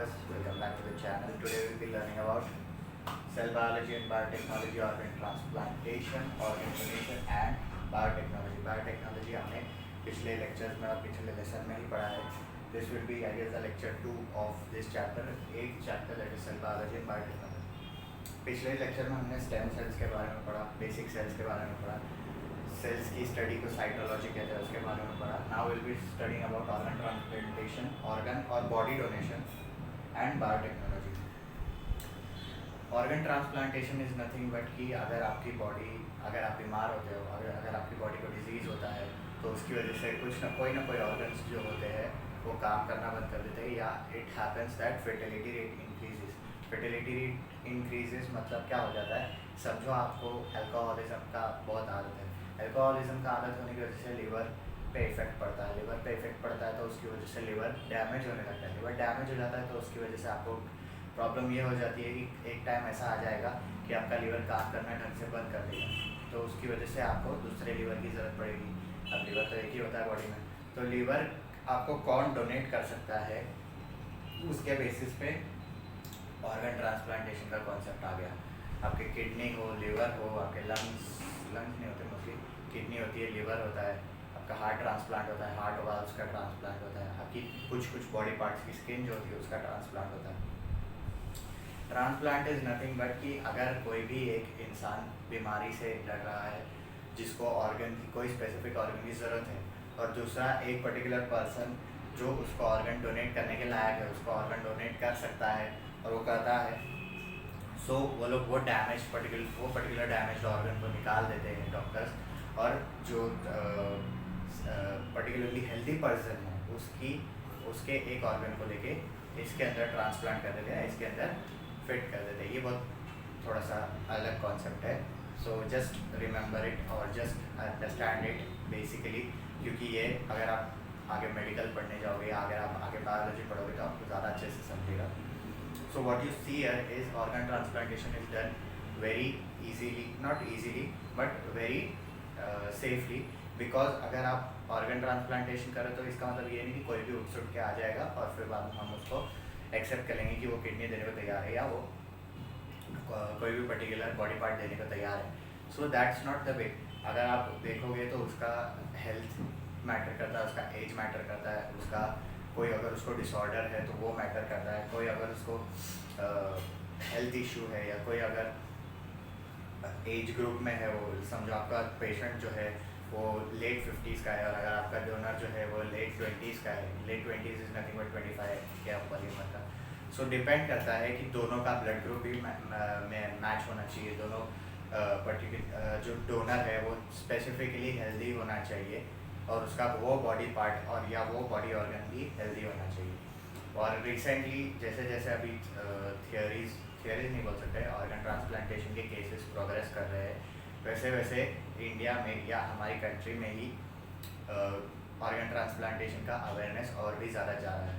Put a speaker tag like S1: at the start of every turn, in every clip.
S1: viewers, welcome back to the channel. Today we'll be learning about cell biology and biotechnology, organ transplantation, organ donation and biotechnology. Biotechnology हमने पिछले lectures में और पिछले lesson में ही पढ़ा है. This will be I guess the lecture 2 of this chapter, 8th chapter, that is cell biology and biotechnology. पिछले lecture में हमने stem cells के बारे में पढ़ा, basic cells के बारे में पढ़ा, सेल्स की स्टडी को साइटोलॉजी कहते हैं उसके बारे में पढ़ा. Now will be studying about organ transplantation, organ और body donation and biotechnology. Organ transplantation is nothing but कि अगर आपकी बॉडी, अगर आप बीमार होते हो, अगर आपकी बॉडी को डिजीज़ होता है तो उसकी वजह से कुछ ना कोई ऑर्गन्स जो होते हैं वो काम करना बंद कर देते हैं, या it happens that fertility rate increases. Fertility rate increases मतलब क्या हो जाता है, समझो आपको अल्कोहलिज्म का बहुत आदत है. अल्कोहलिज्म का आदत होने की वजह से लीवर पे इफेक्ट पड़ता है. लीवर पे इफेक्ट पड़ता है तो उसकी वजह से लीवर डैमेज होने लगता है. लीवर डैमेज हो जाता है तो उसकी वजह से आपको प्रॉब्लम ये हो जाती है कि एक टाइम ऐसा आ जाएगा कि आपका लीवर काम करना ढंग से बंद कर देगा, तो उसकी वजह से आपको दूसरे लीवर की ज़रूरत पड़ेगी. अब लीवर तो एक ही होता है बॉडी में, तो लीवर आपको कौन डोनेट कर सकता है, उसके बेसिस पे ऑर्गन ट्रांसप्लांटेशन का कॉन्सेप्ट आ गया. आपके किडनी हो, लीवर हो, आपके लंग्स नहीं होते मोस्टली, किडनी होती है, लीवर होता है, आपका हार्ट ट्रांसप्लांट होता है, हार्ट वाल्व्स का ट्रांसप्लांट होता है, आपकी कुछ बॉडी पार्ट्स की स्किन जो होती है उसका ट्रांसप्लांट होता है. ट्रांसप्लांट इज़ नथिंग बट कि अगर कोई भी एक इंसान बीमारी से लड़ रहा है जिसको ऑर्गन की, कोई स्पेसिफिक ऑर्गन की ज़रूरत है, और दूसरा एक पर्टिकुलर पर्सन जो उसको ऑर्गन डोनेट करने के लायक है उसको ऑर्गन डोनेट कर सकता है और वो करता है, सो वो लोग वो पर्टिकुलर डैमेज ऑर्गन को निकाल देते हैं डॉक्टर्स, और जो पर्टिकुलरली हेल्दी पर्सन है उसके एक ऑर्गन को लेके इसके अंदर ट्रांसप्लांट कर देते हैं, इसके अंदर फिट कर देते हैं. ये बहुत थोड़ा सा अलग कॉन्सेप्ट है, सो जस्ट रिमेंबर इट और जस्ट अंडरस्टैंड इट बेसिकली, क्योंकि ये अगर आप आगे मेडिकल पढ़ने जाओगे, अगर आप आगे बायोलॉजी पढ़ोगे तो आपको ज़्यादा अच्छे से समझेगा. So what you see here is organ transplantation is done very easily, not easily but very safely, because अगर आप organ transplantation करें तो इसका मतलब ये नहीं कि कोई भी उठ के आ जाएगा और फिर बाद में हम उसको एक्सेप्ट कर लेंगे कि वो किडनी देने को तैयार है या वो कोई भी पर्टिकुलर बॉडी पार्ट देने को तैयार है. So that's not the way. अगर आप देखोगे तो उसका हेल्थ मैटर करता है, उसका एज मैटर करता है, उसका कोई अगर उसको डिसऑर्डर है तो वो मैटर करता है, कोई अगर उसको हेल्थ इशू है, या कोई अगर एज ग्रुप में है, वो समझो आपका पेशेंट जो है वो लेट 50s का है और अगर आपका डोनर जो है वो लेट 20s का है. Late 20s is nothing but 25 के ऊपर ही मतलब. सो डिपेंड करता है कि दोनों का ब्लड ग्रुप भी मैच होना चाहिए. दोनों पर्टिकुलर जो डोनर है वो स्पेसिफिकली हेल्दी होना चाहिए और उसका वो बॉडी पार्ट और या वो बॉडी ऑर्गन भी हेल्दी होना चाहिए. और रिसेंटली जैसे जैसे अभी थियरीज नहीं बोल सकते, ऑर्गन ट्रांसप्लांटेशन के केसेस प्रोग्रेस कर रहे हैं, वैसे वैसे इंडिया में या हमारी कंट्री में ही ऑर्गन ट्रांसप्लांटेशन का अवेयरनेस और भी ज़्यादा जा रहा है.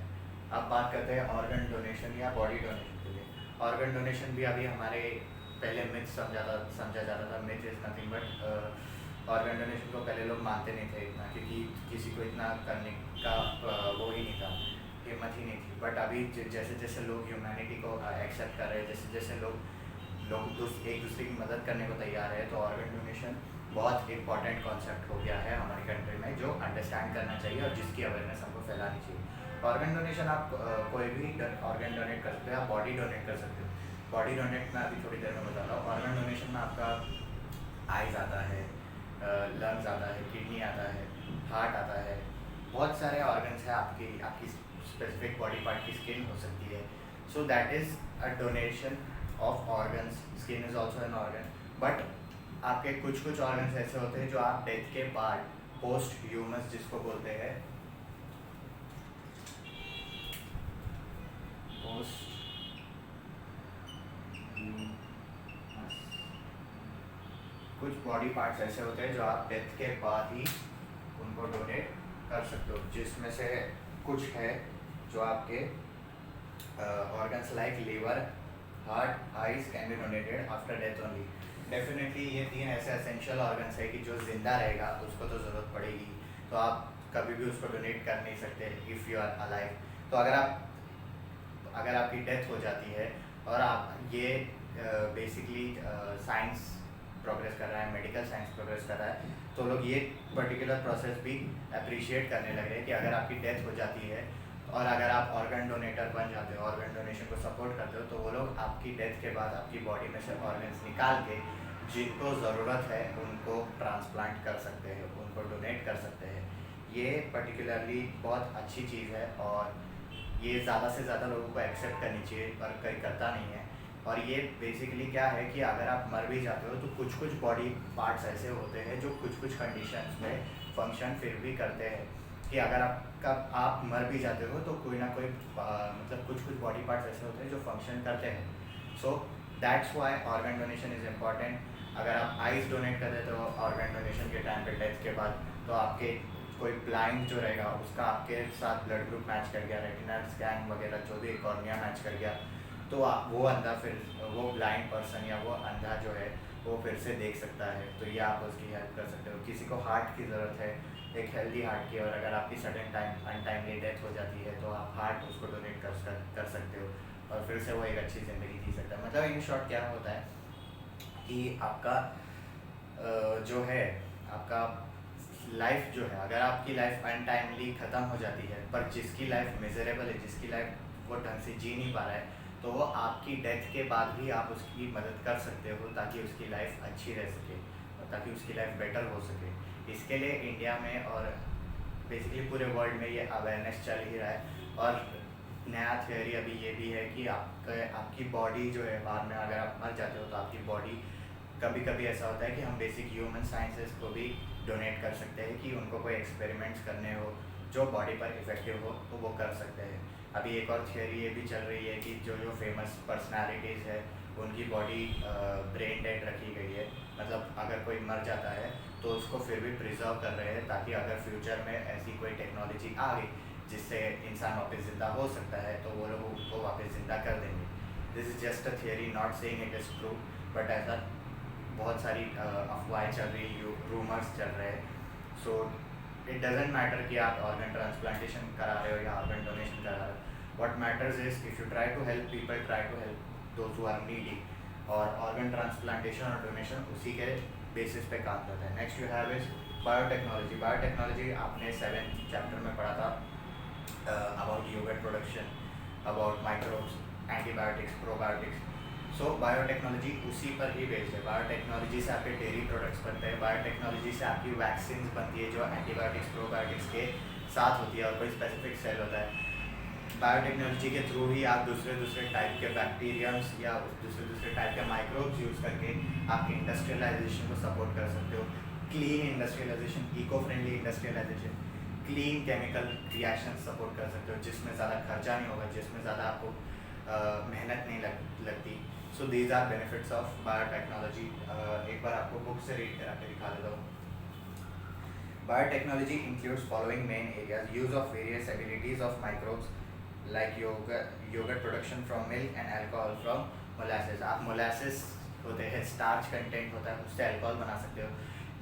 S1: अब बात करते हैं ऑर्गन डोनेशन या बॉडी डोनेशन के लिए. ऑर्गन डोनेशन भी अभी हमारे पहले मिथ समझा जाता था. Myth is nothing but organ donation को पहले लोग मानते नहीं थे इतना, क्योंकि किसी को इतना करने का वो ही नहीं था, हिम्मत ही नहीं थी. बट अभी जैसे जैसे लोग ह्यूमैनिटी को एक्सेप्ट कर रहे हैं, जैसे जैसे लोग एक दूसरे की मदद करने को तैयार है, तो ऑर्गन डोनेशन बहुत इंपॉर्टेंट कॉन्सेप्ट हो गया है हमारी कंट्री में, जो अंडरस्टैंड करना चाहिए और जिसकी अवेयरनेस हमको फैलानी चाहिए. ऑर्गन डोनेशन आप कोई भी ऑर्गन डोनेट कर सकते हो, आप बॉडी डोनेट कर सकते हो. बॉडी डोनेट में अभी थोड़ी देर में बताता हूँ. ऑर्गन डोनेशन में आपका आइज़ आता है, लंग्स आता है, किडनी आता है, हार्ट आता है, बहुत सारे ऑर्गन्स हैं. आपकी स्पेसिफिक बॉडी पार्ट की स्किन हो सकती है. So that is a donation of organs. Skin is also an organ. But आपके कुछ ऑर्गन्स ऐसे होते हैं जो आप डेथ के बाद पोस्ट ह्यूमस जिसको बोलते हैं, पोस्ट कुछ बॉडी पार्ट्स ऐसे होते हैं जो आप डेथ के बाद ही उनको डोनेट कर सकते हो, जिसमें से कुछ है जो आपके organs like liver, heart, eyes can be donated after death only. Definitely ये 3 ऐसे एसेंशियल ऑर्गन्स है कि जो जिंदा रहेगा उसको तो ज़रूरत पड़ेगी, तो आप कभी भी उसको डोनेट कर नहीं सकते इफ़ यू आर अलाइव. तो अगर आप अगर आपकी डेथ हो जाती है और आप ये बेसिकली साइंस प्रोग्रेस कर रहा है, मेडिकल साइंस प्रोग्रेस कर रहा है, तो लोग ये पर्टिकुलर प्रोसेस भी अप्रिशिएट करने लग रहे हैं कि अगर आपकी डेथ हो जाती है और अगर आप ऑर्गन डोनेटर बन जाते हो, ऑर्गन डोनेशन को सपोर्ट करते हो, तो वो लोग आपकी डेथ के बाद आपकी बॉडी में से ऑर्गन्स निकाल के जिनको ज़रूरत है उनको ट्रांसप्लांट कर सकते हैं, उनको डोनेट कर सकते हैं। ये पर्टिकुलरली बहुत अच्छी चीज़ है और ये ज़्यादा से ज़्यादा लोगों को एक्सेप्ट करनी चाहिए, पर कोई करता नहीं है। और ये बेसिकली क्या है कि अगर आप मर भी जाते हो तो कुछ कुछ बॉडी पार्ट्स ऐसे होते हैं जो कुछ कुछ कंडीशंस में फंक्शन फिर भी करते हैं, कि अगर आप मर भी जाते हो तो कोई ना कोई मतलब कुछ कुछ बॉडी पार्ट्स ऐसे होते हैं जो फंक्शन करते हैं। So that's why organ donation is important. अगर आप आइज़ डोनेट कर देते हो ऑर्गन डोनेशन के टाइम पे डेथ के बाद, तो आपके कोई ब्लाइंड जो रहेगा उसका आपके साथ ब्लड ग्रुप मैच कर गया, रेटिनल स्कैन वगैरह जो भी कॉर्निया मैच कर गया, तो आप वो अंधा फिर वो ब्लाइंड पर्सन या वो अंधा जो है वो फिर से देख सकता है। तो ये आप उसकी हेल्प कर सकते हो। किसी को हार्ट की ज़रूरत है, एक हेल्दी हार्ट की, और अगर आपकी सडन टाइम अनटाइमली डेथ हो जाती है तो आप हार्ट उसको डोनेट कर सकते हो और फिर से वो एक अच्छी ज़िंदगी जी सकता है। मतलब इन शॉर्ट क्या होता है कि आपका जो है आपका लाइफ जो है, अगर आपकी लाइफ अनटाइमली ख़त्म हो जाती है, पर जिसकी लाइफ मिजरेबल है, जिसकी लाइफ वो ढंग से जी नहीं पा रहा है, तो वो आपकी डेथ के बाद भी आप उसकी मदद कर सकते हो ताकि उसकी लाइफ अच्छी रह सके और ताकि उसकी लाइफ बेटर हो सके। इसके लिए इंडिया में और बेसिकली पूरे वर्ल्ड में ये अवेयरनेस चल ही रहा है। और नया थियोरी अभी ये भी है कि आपकी बॉडी जो है बाद में अगर आप मर जाते हो तो आपकी बॉडी कभी कभी ऐसा होता है कि हम बेसिक ह्यूमन साइंसेस को भी डोनेट कर सकते हैं कि उनको कोई एक्सपेरिमेंट्स करने हो जो बॉडी पर इफेक्टिव हो तो वो कर सकते हैं। अभी एक और थियोरी ये भी चल रही है कि जो जो फेमस पर्सनालिटीज़ है उनकी बॉडी ब्रेन डेड रखी गई है, मतलब अगर कोई मर जाता है तो उसको फिर भी प्रिजर्व कर रहे हैं ताकि अगर फ्यूचर में ऐसी कोई टेक्नोलॉजी आ गई जिससे इंसान वापस ज़िंदा हो सकता है तो वो लोग उनको वापस ज़िंदा कर देंगे। This is just a theory, not saying it is true, but ऐसा बहुत सारी अफवाहें चल रही, रूमर्स चल रहे हैं। सो इट डजेंट मैटर कि आप ऑर्गन ट्रांसप्लांटेशन करा रहे हो या ऑर्गन डोनेशन करा रहे हो। What matters is if you try to help people, try to help those who are needy. और ऑर्गन ट्रांसप्लांटेशन और डोनेशन उसी के बेसिस पे काम करता है। Next you have is biotechnology. Biotechnology आपने 7th चैप्टर में पढ़ा था about yogurt production, about microbes, antibiotics, probiotics. So biotechnology उसी पर ही बेस्ड है। बायोटेक्नोलॉजी से आपके डेयरी प्रोडक्ट्स बनते हैं, बायोटेक्नोलॉजी से आपकी वैक्सीन बनती है जो एंटीबायोटिक्स प्रोबायोटिक्स के साथ होती है और कोई स्पेसिफिक सेल होता है। बायोटेक्नोलॉजी के थ्रू ही आप दूसरे टाइप के बैक्टीरियम्स या दूसरे टाइप के माइक्रोब्स यूज़ करके आपकी इंडस्ट्रियलाइजेशन को सपोर्ट कर सकते हो। Clean industrialisation, eco friendly industrialisation, clean chemical reaction support कर सकते हो जिसमें ज़्यादा खर्चा नहीं होगा, जिसमें ज़्यादा आपको मेहनत नहीं लगती। So these are benefits of biotechnology. एक बार आपको बुक से रीड करा के दिखा देता हूँ। Biotechnology includes following main areas: use of various abilities of microbes like yogurt production from milk and alcohol from molasses. आप molasses होते हैं, स्टार्च कंटेंट होता है, उससे अल्कोहल बना सकते हो,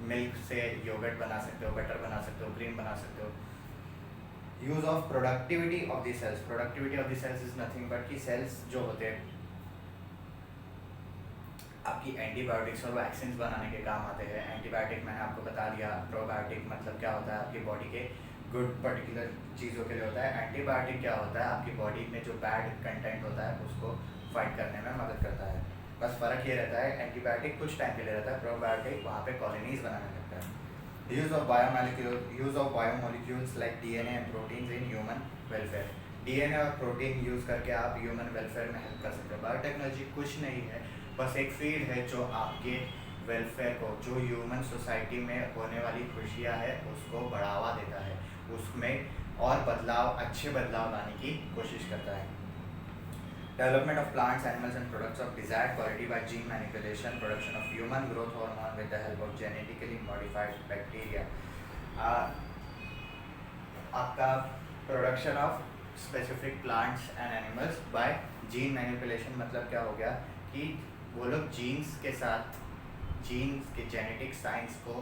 S1: मिल्क से योगर्ट बना सकते हो, बटर बना सकते हो, क्रीम बना सकते हो। Use of productivity of the cells. Productivity of the cells is nothing but कि सेल्स जो होते हैं आपकी एंटीबायोटिक्स और वैक्सीन बनाने के काम आते हैं। एंटीबायोटिक मैंने आपको बता दिया, प्रोबायोटिक मतलब क्या होता है आपकी बॉडी के गुड पर्टिकुलर चीज़ों के लिए होता है। एंटीबायोटिक क्या होता है आपकी बॉडी में जो बैड कंटेंट होता है उसको फाइट करने में मदद करता है। बस फ़र्क ये रहता है, एंटीबायोटिक कुछ टाइम के लिए रहता है, प्रोबायोटिक वहाँ पे कॉलोनीज बनाने लगता है। Use of biomolecules like DNA and proteins in human welfare. DNA और प्रोटीन यूज़ करके आप ह्यूमन वेलफेयर में हेल्प कर सकते हो। बायोटेक्नोलॉजी कुछ नहीं है, बस एक फील्ड है जो आपके वेलफेयर को, जो ह्यूमन सोसाइटी में होने वाली खुशियाँ है उसको बढ़ावा देता है, उसमें और बदलाव, अच्छे बदलाव लाने की कोशिश करता है। Development of plants, animals and products of desired quality by gene manipulation, production of human growth hormone with the help of genetically modified bacteria. आपका production of specific plants and animals by gene manipulation मतलब क्या हो गया कि वो लोग jeans के साथ, जीन्स के जेनेटिक साइंस को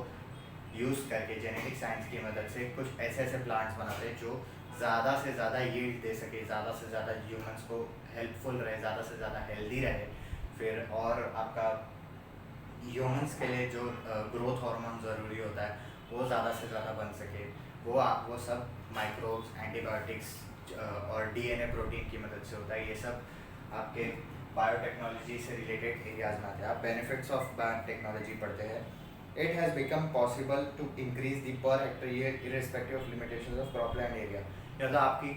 S1: यूज़ करके जेनेटिक साइंस की मदद से कुछ ऐसे ऐसे प्लांट्स बनाते हैं जो ज़्यादा से ज़्यादा यील्ड दे सके, ज़्यादा से ज़्यादा ह्यूमंस को हेल्पफुल रहे, ज़्यादा से ज़्यादा हेल्दी रहे, फिर और आपका ह्यूमंस के लिए जो ग्रोथ हार्मोन ज़रूरी होता है वो ज़्यादा से ज़्यादा बन सके, वो सब माइक्रोब्स, एंटीबायोटिक्स और डीएनए प्रोटीन की मदद से होता है। ये सब आपके बायोटेक्नोलॉजी से रिलेटेड एरियाज में आते हैं। आप बेनिफिट्स ऑफ बायोटेक्नोलॉजी पढ़ते हैं। It has become possible to increase the per hectare year irrespective of limitations of cropland area. मतलब आपकी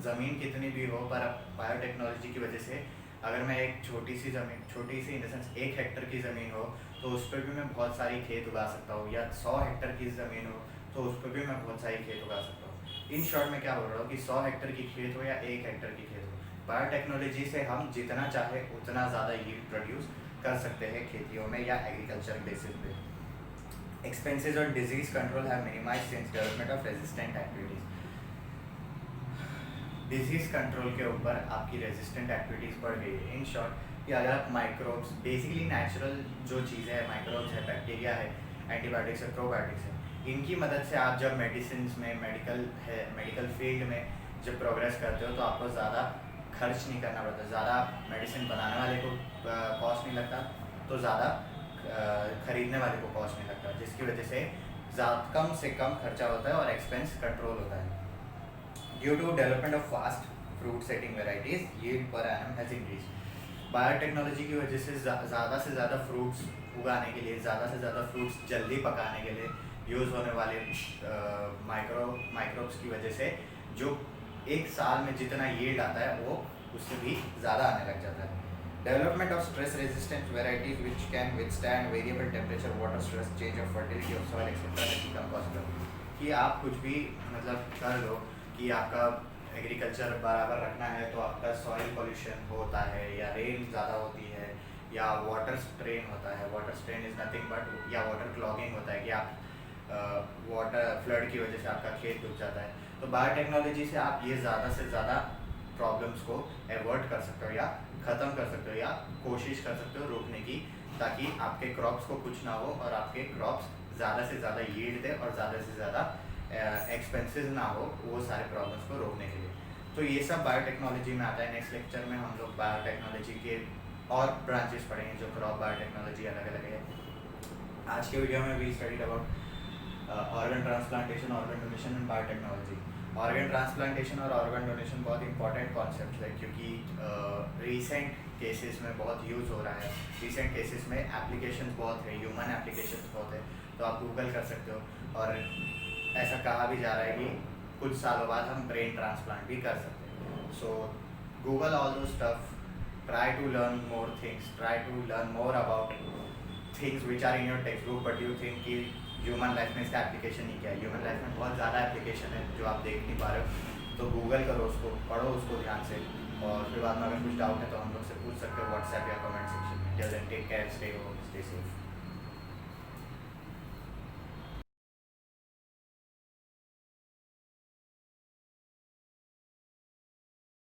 S1: ज़मीन कितनी भी हो, पर बायोटेक्नोलॉजी की वजह से अगर मैं एक छोटी सी ज़मीन, छोटी सी इन द सेंस 1 हेक्टर की ज़मीन हो तो उस पर भी मैं बहुत सारी खेत उगा सकता हूँ, या 100 हेक्टर की ज़मीन हो तो उस पर भी मैं बहुत सारी खेत उगा सकता हूँ। इन शॉर्ट में क्या बोल रहा हूँ कि 100 हेक्टर की खेत हो या 1 हेक्टर की खेत हो, बायोटेक्नोलॉजी से हम जितना चाहे उतना ज़्यादा यील्ड प्रोड्यूस कर सकते हैं खेतियों में या एग्रीकल्चर बेसिस पे। एक्सपेंसेस और disease control have minimised since development of resistant activities. Disease control के ऊपर आपकी रेजिस्टेंट एक्टिविटीज़ बढ़ गई है। इन शॉर्ट कि अगर आप माइक्रोब्स, बेसिकली नेचुरल जो चीज़ें हैं, माइक्रोब्स है, बैक्टीरिया है, एंटीबायोटिक्स है, प्रोबायोटिक्स है, इनकी मदद से आप जब मेडिसिन में, मेडिकल फील्ड में जब प्रोग्रेस करते हो तो आपको ज़्यादा खर्च नहीं करना पड़ता, ज़्यादा मेडिसिन बनाने वाले को कॉस्ट नहीं लगता, तो ज़्यादा खरीदने वाले को कॉस्ट नहीं लगता, जिसकी वजह से कम से कम खर्चा होता है और एक्सपेंस कंट्रोल होता है। Due to development of fast fruit setting varieties, yield per annum has increase. Biotechnology की वजह से ज़्यादा से ज़्यादा फ्रूट्स उगाने के लिए, ज़्यादा से ज़्यादा फ्रूट्स जल्दी पकाने के लिए यूज़ होने वाले माइक्रोब्स की वजह से जो एक साल में जितना यील्ड आता है वो उससे भी ज़्यादा आने लग जाता है। Development of stress resistant varieties which can withstand variable temperature, water stress, change of fertility of soil etcetera has become possible. कि आप कुछ भी मतलब कर लो कि आपका एग्रीकल्चर बराबर रखना है तो आपका सॉइल पोल्यूशन होता है, या रेन ज़्यादा होती है, या वाटर स्ट्रेन होता है। Water strain is nothing but, या वाटर क्लॉगिंग होता है कि आप वाटर फ्लड की वजह से आपका खेत डूब जाता है। तो बायोटेक्नोलॉजी से आप ये ज़्यादा से ज़्यादा प्रॉब्लम्स को एवर्ट कर सकते हो, या ख़त्म कर सकते हो, या कोशिश कर सकते हो रोकने की, ताकि आपके क्रॉप्स को कुछ ना हो और आपके क्रॉप्स ज़्यादा से ज़्यादा यील्ड दे और ज़्यादा से ज़्यादा एक्सपेंसेस ना हो, वो सारे प्रॉब्लम्स को रोकने के लिए। तो ये सब बायोटेक्नोलॉजी में आता है। नेक्स्ट लेक्चर में हम लोग बायोटेक्नोलॉजी के और ब्रांचेस पढ़ेंगे, जो क्रॉप बायोटेक्नोलॉजी अलग अलग है। आज के वीडियो में we studied about organ transplantation, organ donation and biotechnology. Organ transplantation और ऑर्गन डोनेशन बहुत इंपॉर्टेंट कॉन्सेप्ट है, क्योंकि रीसेंट केसेस में बहुत यूज़ हो रहा है। रीसेंट केसेस में एप्लीकेशन बहुत है, ह्यूमन एप्लीकेशन बहुत है, तो आप गूगल कर सकते हो। और ऐसा कहा भी जा रहा है कि कुछ सालों बाद हम ब्रेन ट्रांसप्लांट भी कर सकते हैं। So Google all those stuff, try to learn more things, try to learn more about things which are in your textbook, but you think कि ह्यूमन लाइफ में इसका एप्लीकेशन ही क्या है। ह्यूमन लाइफ में बहुत ज़्यादा एप्लीकेशन है जो आप देख नहीं पा रहे हो, तो गूगल करो उसको, पढ़ो उसको ध्यान से, और फिर बाद में अगर कुछ डाउट है तो हम लोग से पूछ सकते हो व्हाट्सएप या कमेंट सेक्शन में। Till then take care, stay home, stay safe.